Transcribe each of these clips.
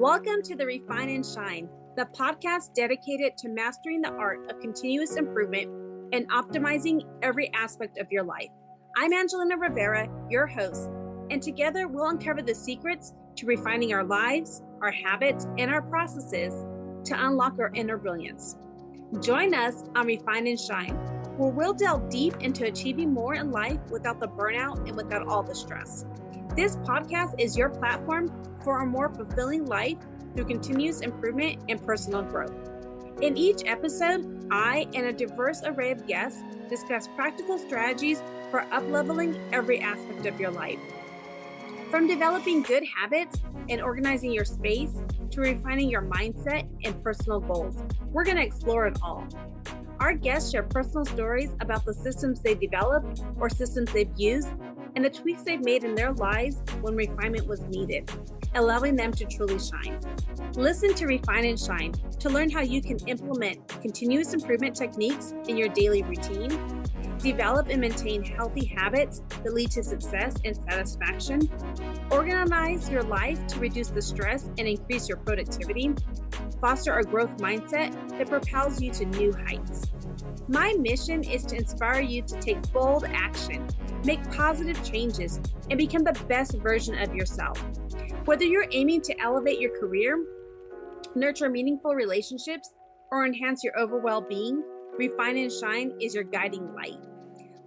Welcome to the Refine and Shine, the podcast dedicated to mastering the art of continuous improvement and optimizing every aspect of your life. I'm Angelina Rivera, your host, and together we'll uncover the secrets to refining our lives, our habits, and our processes to unlock our inner brilliance. Join us on Refine and Shine, where we'll delve deep into achieving more in life without the burnout and without all the stress. This podcast is your platform for a more fulfilling life through continuous improvement and personal growth. In each episode, I and a diverse array of guests discuss practical strategies for up-leveling every aspect of your life. From developing good habits and organizing your space to refining your mindset and personal goals, we're going to explore it all. Our guests share personal stories about the systems they developed or systems they've used and the tweaks they've made in their lives when refinement was needed, allowing them to truly shine. Listen to Refine and Shine to learn how you can implement continuous improvement techniques in your daily routine, develop and maintain healthy habits that lead to success and satisfaction, organize your life to reduce the stress and increase your productivity, foster a growth mindset that propels you to new heights. My mission is to inspire you to take bold action, make positive changes, and become the best version of yourself. Whether you're aiming to elevate your career, nurture meaningful relationships, or enhance your overall well-being, Refine and Shine is your guiding light.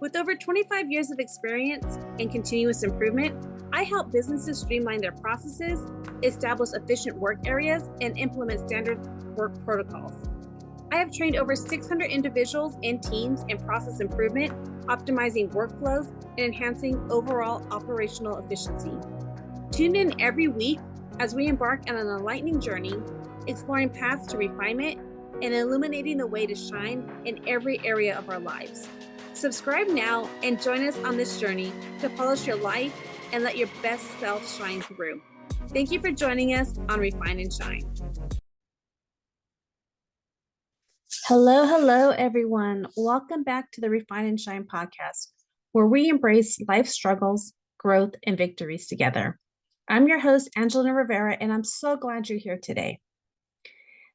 With over 25 years of experience in continuous improvement, I help businesses streamline their processes, establish efficient work areas, and implement standard work protocols. I have trained over 600 individuals and teams in process improvement, optimizing workflows, and enhancing overall operational efficiency. Tune in every week as we embark on an enlightening journey, exploring paths to refinement and illuminating the way to shine in every area of our lives. Subscribe now and join us on this journey to polish your life and let your best self shine through. Thank you for joining us on Refine and Shine. Hello, everyone. Welcome back to the Refine and Shine podcast, where we embrace life struggles, growth, and victories together. I'm your host, Angelina Rivera, and I'm so glad you're here today.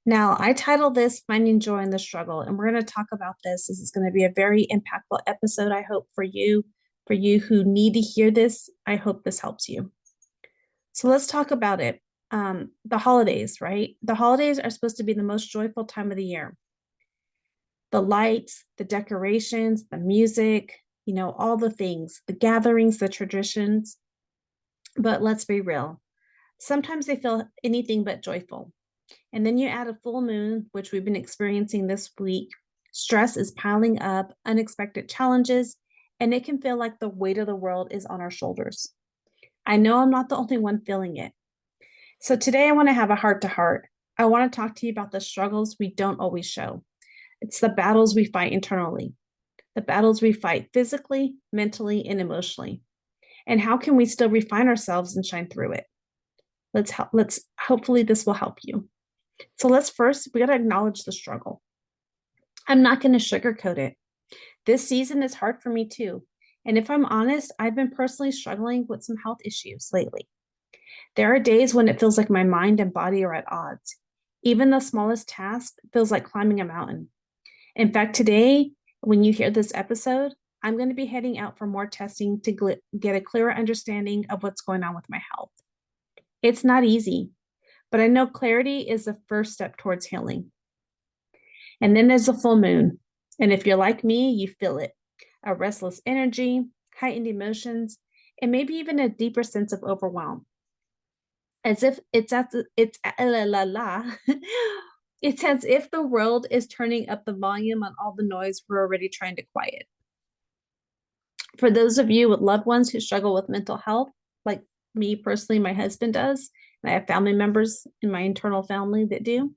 Now, I titled this Finding Joy in the Struggle, and we're going to talk about this. This is going to be a very impactful episode, I hope, for you who need to hear this. I hope this helps you. So let's talk about it. The holidays, right? The holidays are supposed to be the most joyful time of the year. The lights, the decorations, the music, all the things, the gatherings, the traditions. But let's be real. Sometimes they feel anything but joyful. And then you add a full moon, which we've been experiencing this week. Stress is piling up, unexpected challenges, and it can feel like the weight of the world is on our shoulders. I know I'm not the only one feeling it. So today I want to have a heart-to-heart. I want to talk to you about the struggles we don't always show. It's the battles we fight internally, the battles we fight physically, mentally, and emotionally. And how can we still refine ourselves and shine through it? Let's hopefully this will help you. So we got to acknowledge the struggle. I'm not going to sugarcoat it. This season is hard for me too. And if I'm honest, I've been personally struggling with some health issues lately. There are days when it feels like my mind and body are at odds. Even the smallest task feels like climbing a mountain. In fact, today, when you hear this episode, I'm going to be heading out for more testing to get a clearer understanding of what's going on with my health. It's not easy, but I know clarity is the first step towards healing. And then there's the full moon. And if you're like me, you feel it. A restless energy, heightened emotions, and maybe even a deeper sense of overwhelm. As if it's as if the world is turning up the volume on all the noise we're already trying to quiet. For those of you with loved ones who struggle with mental health, like me personally, my husband does, and I have family members in my internal family that do,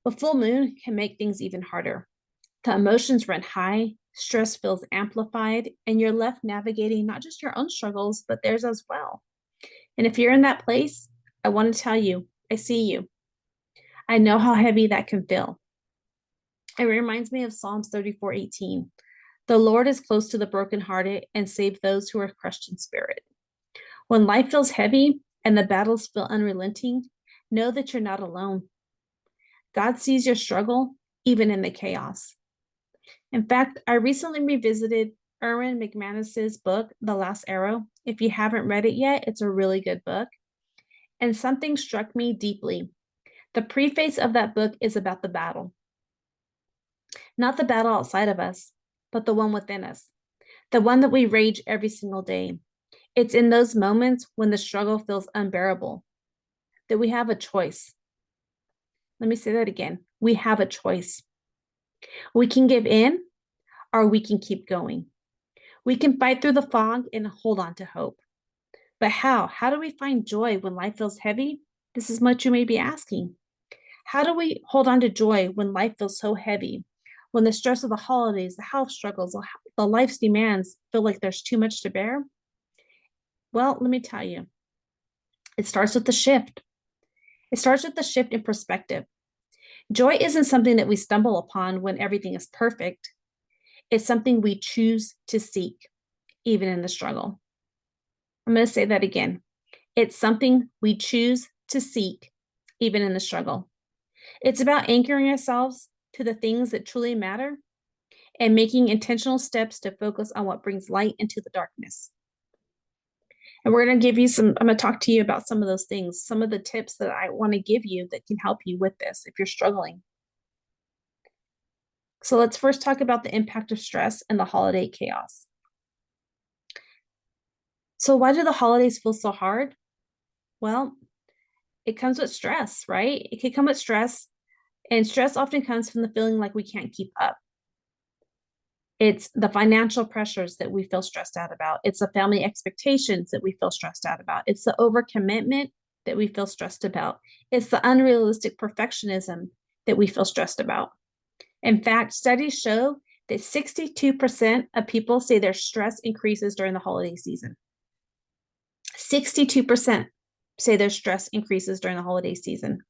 the full moon can make things even harder. The emotions run high, stress feels amplified, and you're left navigating not just your own struggles, but theirs as well. And if you're in that place, I want to tell you, I see you. I know how heavy that can feel. It reminds me of Psalms 34:18. The Lord is close to the brokenhearted and save those who are crushed in spirit. When life feels heavy, and the battles feel unrelenting, know that you're not alone. God sees your struggle, even in the chaos. In fact, I recently revisited Erwin McManus's book, The Last Arrow. If you haven't read it yet, it's a really good book. And something struck me deeply. The preface of that book is about the battle. Not the battle outside of us, but the one within us, the one that we rage every single day. It's in those moments when the struggle feels unbearable that we have a choice. Let me say that again. We have a choice. We can give in or we can keep going. We can fight through the fog and hold on to hope. But how? How do we find joy when life feels heavy? This is what you may be asking. How do we hold on to joy when life feels so heavy? When the stress of the holidays, the health struggles, the life's demands feel like there's too much to bear? Well, let me tell you, it starts with the shift. It starts with the shift in perspective. Joy isn't something that we stumble upon when everything is perfect. It's something we choose to seek, even in the struggle. I'm going to say that again. It's something we choose to seek, even in the struggle. It's about anchoring ourselves to the things that truly matter and making intentional steps to focus on what brings light into the darkness. And we're going to give you I'm going to talk to you about some of those things, some of the tips that I want to give you that can help you with this if you're struggling. So let's first talk about the impact of stress and the holiday chaos. So why do the holidays feel so hard? Well, it comes with stress, right? It can come with stress, and stress often comes from the feeling like we can't keep up. It's the financial pressures that we feel stressed out about. It's the family expectations that we feel stressed out about. It's the overcommitment that we feel stressed about. It's the unrealistic perfectionism that we feel stressed about. In fact, studies show that 62% of people say their stress increases during the holiday season. 62% say their stress increases during the holiday season.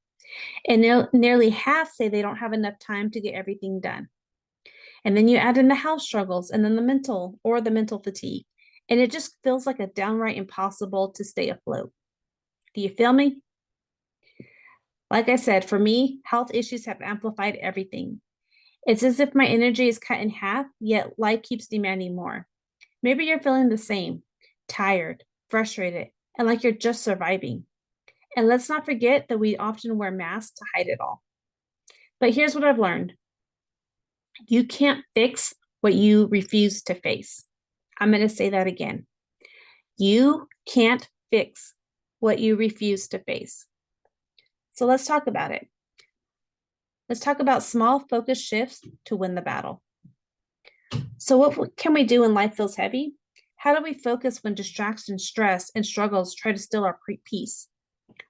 And nearly half say they don't have enough time to get everything done. And then you add in the health struggles and then the mental fatigue. And it just feels like a downright impossible to stay afloat. Do you feel me? Like I said, for me, health issues have amplified everything. It's as if my energy is cut in half, yet life keeps demanding more. Maybe you're feeling the same, tired, frustrated, and like you're just surviving. And let's not forget that we often wear masks to hide it all. But here's what I've learned. You can't fix what you refuse to face. I'm going to say that again. You can't fix what you refuse to face. So let's talk about it. Let's talk about small focus shifts to win the battle. So what can we do when life feels heavy? How do we focus when distraction, stress, and struggles try to steal our peace?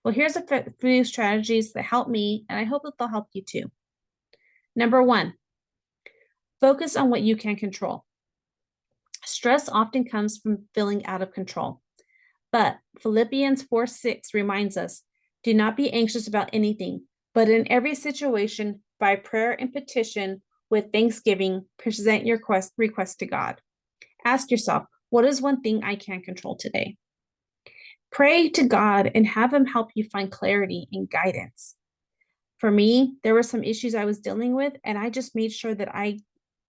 Well, here's a few strategies that help me, and I hope that they'll help you too. Number one, focus on what you can control. Stress often comes from feeling out of control. But Philippians 4:6 reminds us, do not be anxious about anything, but in every situation, by prayer and petition, with thanksgiving, present your request to God. Ask yourself, what is one thing I can control today? Pray to God and have Him help you find clarity and guidance. For me, there were some issues I was dealing with, and I just made sure that I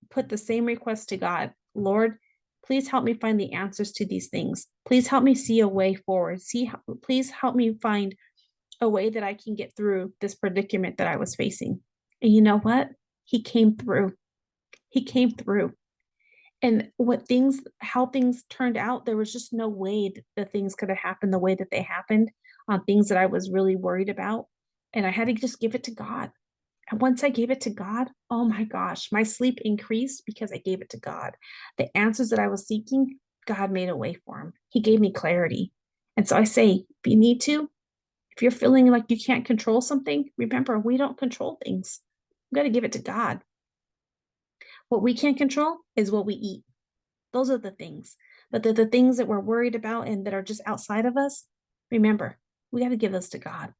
put the same request to God. Lord, please help me find the answers to these things. Please help me see a way forward. Please help me find a way that I can get through this predicament that I was facing. And you know what? He came through. He came through. And how things turned out, there was just no way that things could have happened the way that they happened on things that I was really worried about. And I had to just give it to God. And once I gave it to God, oh my gosh, my sleep increased because I gave it to God. The answers that I was seeking, God made a way for him. He gave me clarity. And so I say, if you need to, if you're feeling like you can't control something, remember, we don't control things. We got to give it to God. What we can't control is what we eat. Those are the things. But the things that we're worried about and that are just outside of us, remember, we got to give those to God.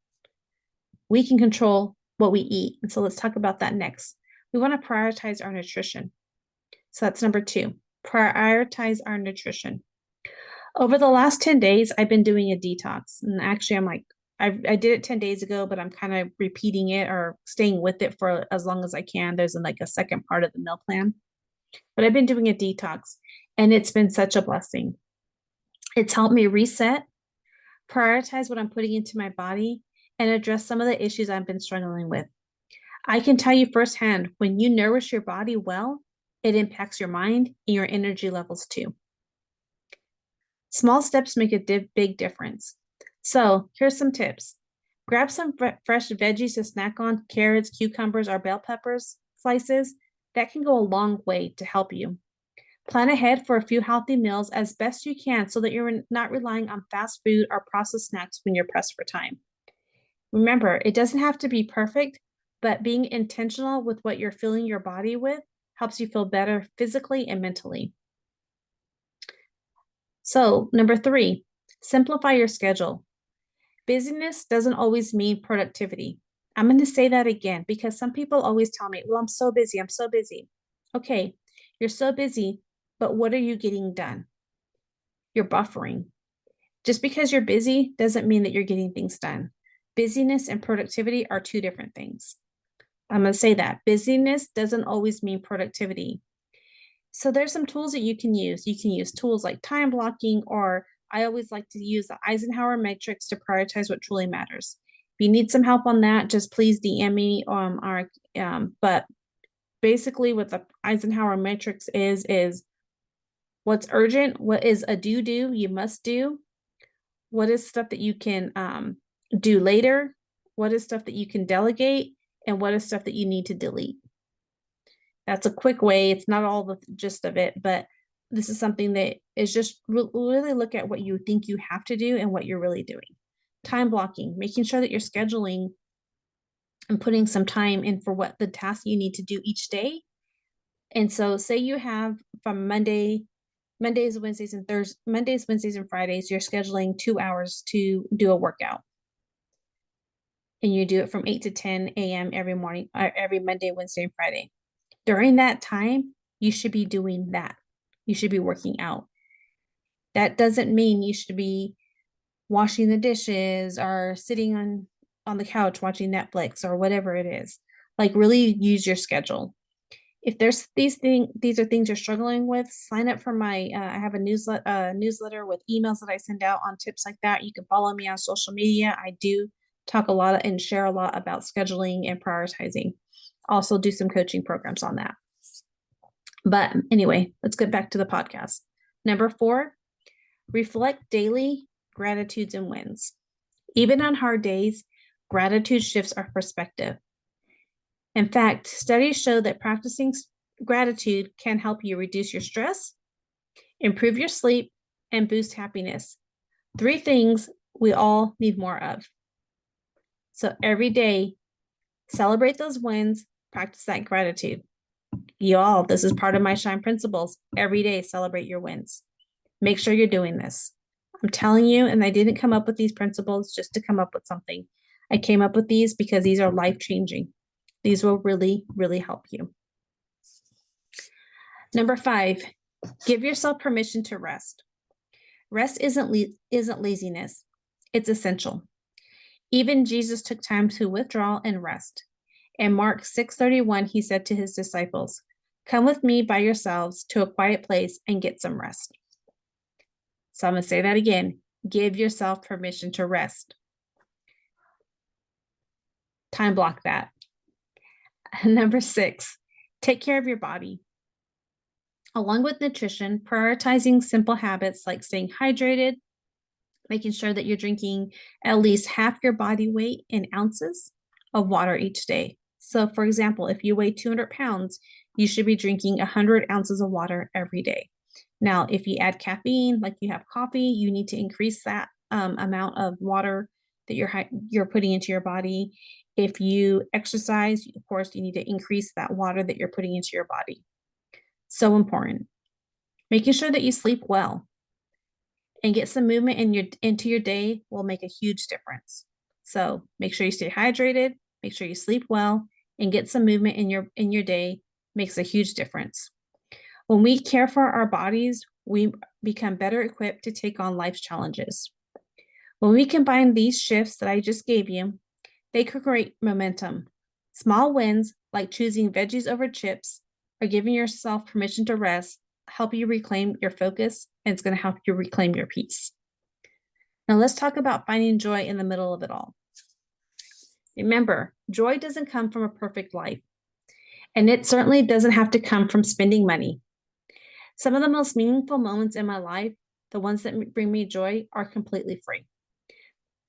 We can control what we eat. And so let's talk about that next. We want to prioritize our nutrition. So that's number 2, prioritize our nutrition. Over the last 10 days, I've been doing a detox. And actually, I did it 10 days ago, but I'm kind of repeating it or staying with it for as long as I can. There's like a second part of the meal plan. But I've been doing a detox and it's been such a blessing. It's helped me reset, prioritize what I'm putting into my body, and address some of the issues I've been struggling with. I can tell you firsthand, when you nourish your body well, it impacts your mind and your energy levels too. Small steps make a big difference. So here's some tips. Grab some fresh veggies to snack on, carrots, cucumbers, or bell peppers slices. That can go a long way to help you. Plan ahead for a few healthy meals as best you can so that you're not relying on fast food or processed snacks when you're pressed for time. Remember, it doesn't have to be perfect, but being intentional with what you're filling your body with helps you feel better physically and mentally. So, number 3, simplify your schedule. Busyness doesn't always mean productivity. I'm going to say that again because some people always tell me, well, I'm so busy. I'm so busy. Okay, you're so busy, but what are you getting done? You're buffering. Just because you're busy doesn't mean that you're getting things done. Busyness and productivity are two different things. I'm going to say that. Busyness doesn't always mean productivity. So there's some tools that you can use. You can use tools like time blocking, or I always like to use the Eisenhower matrix to prioritize what truly matters. If you need some help on that, just please DM me. But basically what the Eisenhower matrix is what's urgent, what is a do, you must do, what is stuff that you can do later, what is stuff that you can delegate, and what is stuff that you need to delete. That's a quick way. It's not all the gist of it, but this is something that is just really look at what you think you have to do and what you're really doing. Time blocking, making sure that you're scheduling and putting some time in for what the task you need to do each day. And so say you have from Mondays, Wednesdays, and Fridays, you're scheduling 2 hours to do a workout. And you do it from 8 to 10 a.m. every morning, every Monday, Wednesday, and Friday. During that time, you should be doing that. You should be working out. That doesn't mean you should be washing the dishes or sitting on the couch watching Netflix or whatever it is. Like really use your schedule. If there's these are things you're struggling with, sign up for my I have a newsletter with emails that I send out on tips like that. You can follow me on social media. I do talk a lot and share a lot about scheduling and prioritizing. Also do some coaching programs on that. But anyway, let's get back to the podcast. Number 4, reflect daily gratitudes and wins. Even on hard days, gratitude shifts our perspective. In fact, studies show that practicing gratitude can help you reduce your stress, improve your sleep, and boost happiness. 3 things we all need more of. So every day, celebrate those wins, practice that gratitude. Y'all, this is part of my Shine principles. Every day, celebrate your wins. Make sure you're doing this. I'm telling you, and I didn't come up with these principles just to come up with something. I came up with these because these are life-changing. These will really, really help you. Number 5, give yourself permission to rest. Rest isn't laziness. It's essential. Even Jesus took time to withdraw and rest. In Mark 6:31, he said to his disciples, "Come with me by yourselves to a quiet place and get some rest." So I'm going to say that again. Give yourself permission to rest. Time block that. Number 6, take care of your body. Along with nutrition, prioritizing simple habits like staying hydrated, making sure that you're drinking at least half your body weight in ounces of water each day. So for example, if you weigh 200 pounds, you should be drinking 100 ounces of water every day. Now, if you add caffeine, like you have coffee, you need to increase that amount of water that you're putting into your body. If you exercise, of course, you need to increase that water that you're putting into your body. So important. Making sure that you sleep well and get some movement into your day will make a huge difference. So make sure you stay hydrated, make sure you sleep well, and get some movement in your day makes a huge difference. When we care for our bodies, we become better equipped to take on life's challenges. When we combine these shifts that I just gave you, they create momentum. Small wins, like choosing veggies over chips or giving yourself permission to rest, help you reclaim your focus, and it's going to help you reclaim your peace. Now let's talk about finding joy in the middle of it all. Remember, joy doesn't come from a perfect life, and it certainly doesn't have to come from spending money. Some of the most meaningful moments in my life, the ones that bring me joy, are completely free.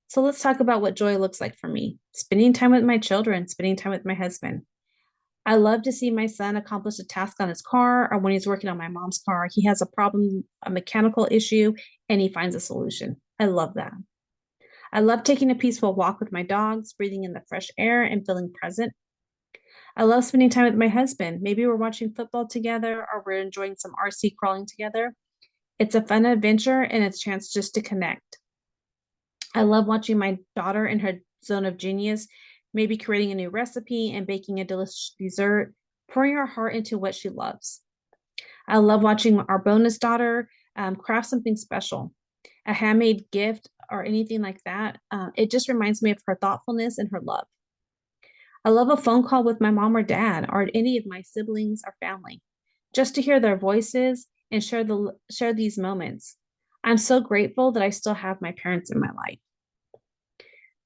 So let's talk about what joy looks like for me. Spending time with my children, spending time with my husband. I love to see my son accomplish a task on his car, or when he's working on my mom's car, he has a problem, a mechanical issue, and he finds a solution. I love that. I love taking a peaceful walk with my dogs, breathing in the fresh air and feeling present. I love spending time with my husband. Maybe we're watching football together or we're enjoying some RC crawling together. It's a fun adventure and it's a chance just to connect. I love watching my daughter in her zone of genius, maybe creating a new recipe and baking a delicious dessert, pouring her heart into what she loves. I love watching our bonus daughter craft something special, a handmade gift or anything like that. It just reminds me of her thoughtfulness and her love. I love a phone call with my mom or dad or any of my siblings or family, just to hear their voices and share these moments. I'm so grateful that I still have my parents in my life.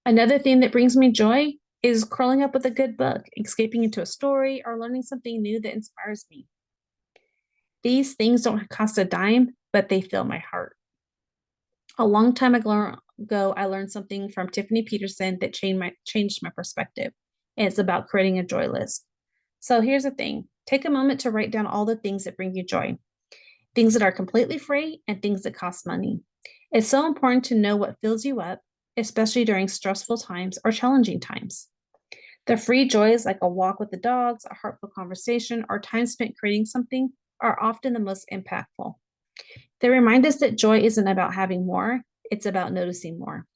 Another thing that brings me joy is curling up with a good book, escaping into a story, or learning something new that inspires me. These things don't cost a dime, but they fill my heart. A long time ago, I learned something from Tiffany Peterson that changed my perspective. And it's about creating a joy list. So here's the thing. Take a moment to write down all the things that bring you joy. Things that are completely free and things that cost money. It's so important to know what fills you up, especially during stressful times or challenging times. The free joys like a walk with the dogs, a heartfelt conversation, or time spent creating something are often the most impactful. They remind us that joy isn't about having more, it's about noticing more.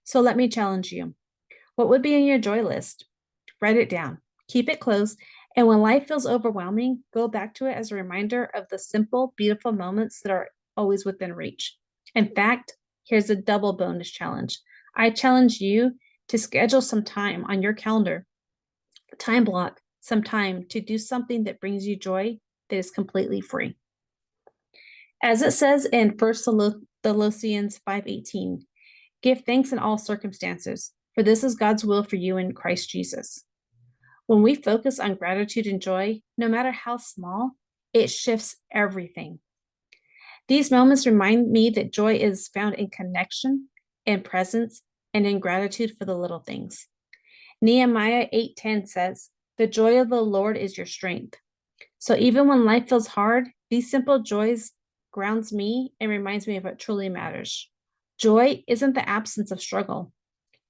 So let me challenge you. What would be in your joy list? Write it down, keep it close, and when life feels overwhelming, go back to it as a reminder of the simple, beautiful moments that are always within reach. In fact, here's a double bonus challenge. I challenge you to schedule some time on your calendar, time block some time to do something that brings you joy that is completely free. As it says in 1 Thessalonians 5:18, give thanks in all circumstances, for this is God's will for you in Christ Jesus. When we focus on gratitude and joy, no matter how small, it shifts everything. These moments remind me that joy is found in connection, in presence, and in gratitude for the little things. Nehemiah 8:10 says, the joy of the Lord is your strength. So even when life feels hard, these simple joys grounds me and reminds me of what truly matters. Joy isn't the absence of struggle.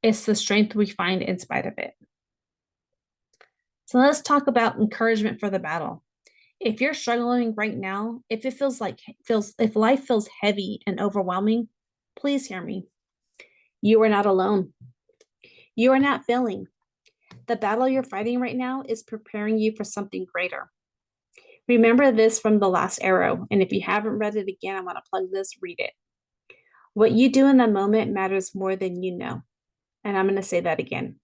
It's the strength we find in spite of it. So let's talk about encouragement for the battle. If you're struggling right now, if life feels heavy and overwhelming, please hear me. You are not alone. You are not failing. The battle you're fighting right now is preparing you for something greater. Remember this from The Last Arrow, and if you haven't read it again, I want to plug this, read it. What you do in the moment matters more than you know. And I'm going to say that again.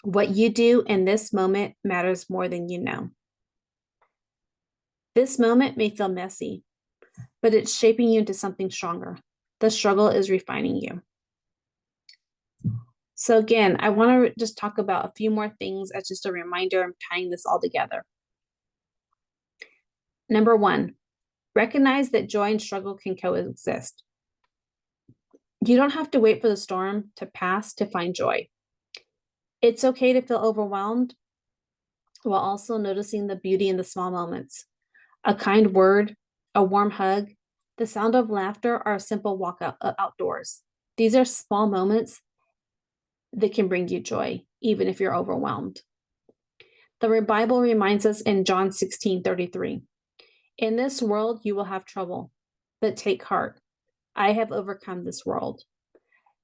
What you do in this moment matters more than you know. This moment may feel messy, but it's shaping you into something stronger. The struggle is refining you. So again, I want to just talk about a few more things as just a reminder. I'm tying this all together. Number 1, recognize that joy and struggle can coexist. You don't have to wait for the storm to pass to find joy. It's okay to feel overwhelmed while also noticing the beauty in the small moments. A kind word, a warm hug, the sound of laughter, or a simple walk outdoors. These are small moments that can bring you joy, even if you're overwhelmed. The Bible reminds us in John 16:33, in this world you will have trouble, but take heart. I have overcome this world.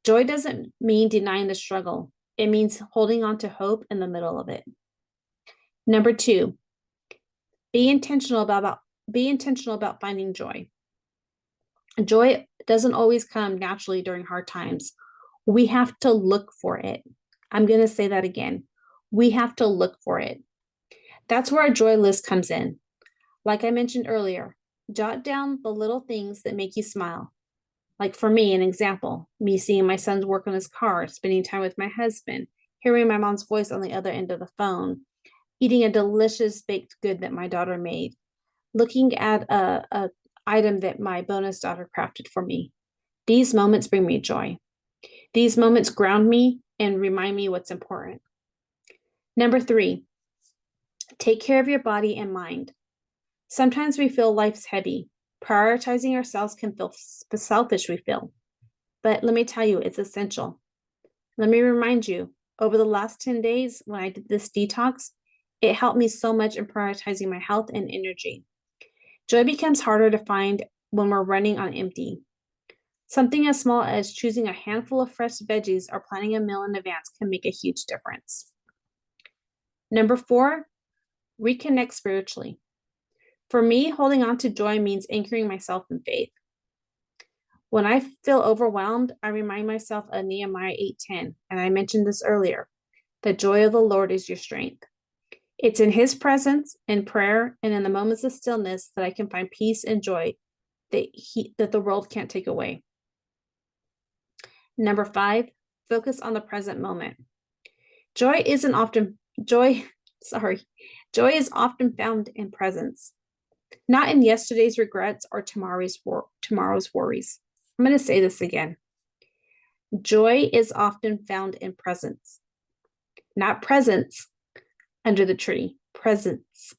Joy doesn't mean denying the struggle. It means holding on to hope in the middle of it. Number 2, be intentional about finding joy. Joy doesn't always come naturally during hard times. We have to look for it. I'm going to say that again. We have to look for it. That's where our joy list comes in. Like I mentioned earlier, jot down the little things that make you smile. Like for me, an example, me seeing my son's work on his car, spending time with my husband, hearing my mom's voice on the other end of the phone, eating a delicious baked good that my daughter made, looking at a item that my bonus daughter crafted for me. These moments bring me joy. These moments ground me and remind me what's important. Number 3, take care of your body and mind. Sometimes we feel life's heavy. Prioritizing ourselves can feel selfish, we feel. But let me tell you, it's essential. Let me remind you, over the last 10 days when I did this detox, it helped me so much in prioritizing my health and energy. Joy becomes harder to find when we're running on empty. Something as small as choosing a handful of fresh veggies or planning a meal in advance can make a huge difference. Number 4, reconnect spiritually. For me, holding on to joy means anchoring myself in faith. When I feel overwhelmed, I remind myself of Nehemiah 8:10, and I mentioned this earlier. The joy of the Lord is your strength. It's in his presence, in prayer, and in the moments of stillness that I can find peace and joy that the world can't take away. Number 5, focus on the present moment. Joy is often found in presence, not in yesterday's regrets or tomorrow's worries. I'm going to say this again. Joy is often found in presence, not presents under the tree, presence.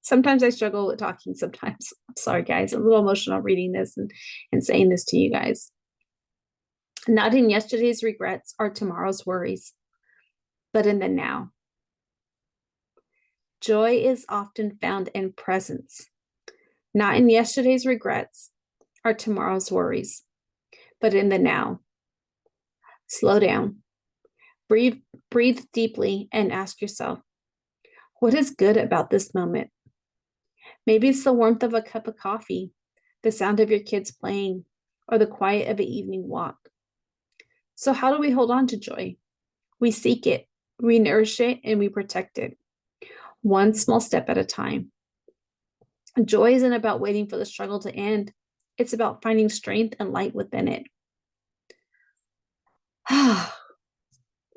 Sometimes I struggle with talking sometimes. I'm sorry, guys. I'm a little emotional reading this and saying this to you guys. Not in yesterday's regrets or tomorrow's worries, but in the now. Joy is often found in presence, not in yesterday's regrets or tomorrow's worries, but in the now. Slow down. Breathe deeply and ask yourself, what is good about this moment? Maybe it's the warmth of a cup of coffee, the sound of your kids playing, or the quiet of an evening walk. So how do we hold on to joy? We seek it, we nourish it, and we protect it, one small step at a time. Joy isn't about waiting for the struggle to end. It's about finding strength and light within it.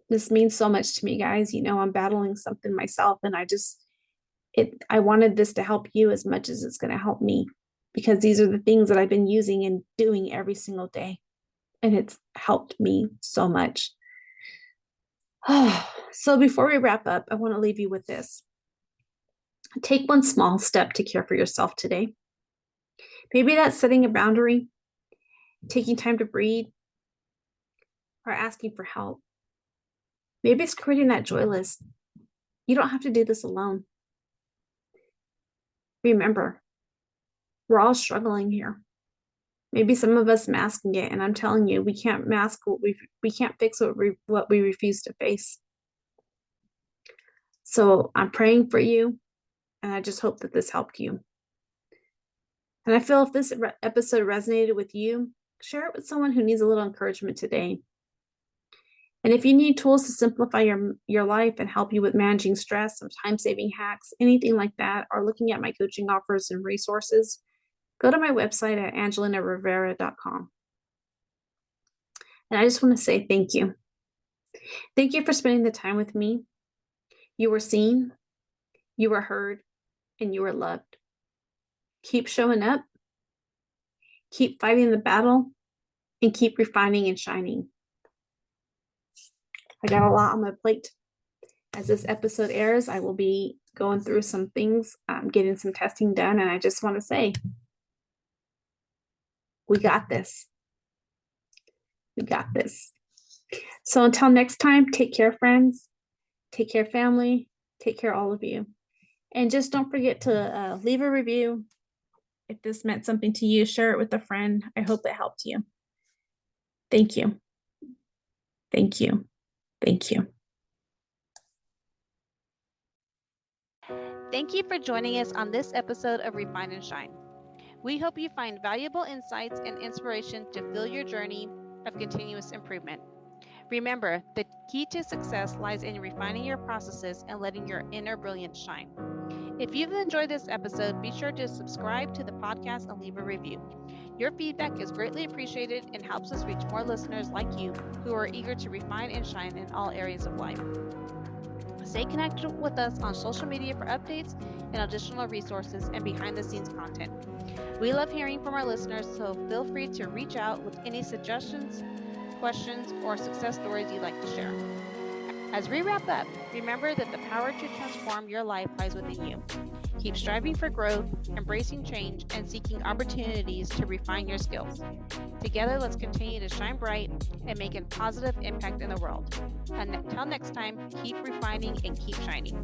This means so much to me, guys. You know, I'm battling something myself, and I wanted this to help you as much as it's going to help me, because these are the things that I've been using and doing every single day, and it's helped me so much. So before we wrap up, I want to leave you with this. Take one small step to care for yourself today. Maybe that's setting a boundary, taking time to breathe, or asking for help. Maybe it's creating that joy list. You don't have to do this alone. Remember, we're all struggling here. Maybe some of us masking it, and I'm telling you, we can't mask we can't fix what we refuse to face. So I'm praying for you, and I just hope that this helped you. And I feel if this episode resonated with you, share it with someone who needs a little encouragement today. And if you need tools to simplify your life and help you with managing stress, some time-saving hacks, anything like that, or looking at my coaching offers and resources, go to my website at angelinarivera.com. And I just want to say thank you. Thank you for spending the time with me. You were seen, you were heard, and you were loved. Keep showing up, keep fighting the battle, and keep refining and shining. I got a lot on my plate. As this episode airs, I will be going through some things, getting some testing done, and I just want to say, we got this. We got this. So until next time, take care, friends. Take care, family. Take care, all of you. And just don't forget to leave a review. If this meant something to you, share it with a friend. I hope it helped you. Thank you. Thank you. Thank you. Thank you for joining us on this episode of Refine and Shine. We hope you find valuable insights and inspiration to fuel your journey of continuous improvement. Remember, the key to success lies in refining your processes and letting your inner brilliance shine. If you've enjoyed this episode, be sure to subscribe to the podcast and leave a review. Your feedback is greatly appreciated and helps us reach more listeners like you who are eager to refine and shine in all areas of life. Stay connected with us on social media for updates and additional resources and behind the scenes content. We love hearing from our listeners, so feel free to reach out with any suggestions, questions, or success stories you'd like to share. As we wrap up, remember that the power to transform your life lies within you. Keep striving for growth, embracing change, and seeking opportunities to refine your skills. Together, let's continue to shine bright and make a positive impact in the world. Until next time, keep refining and keep shining.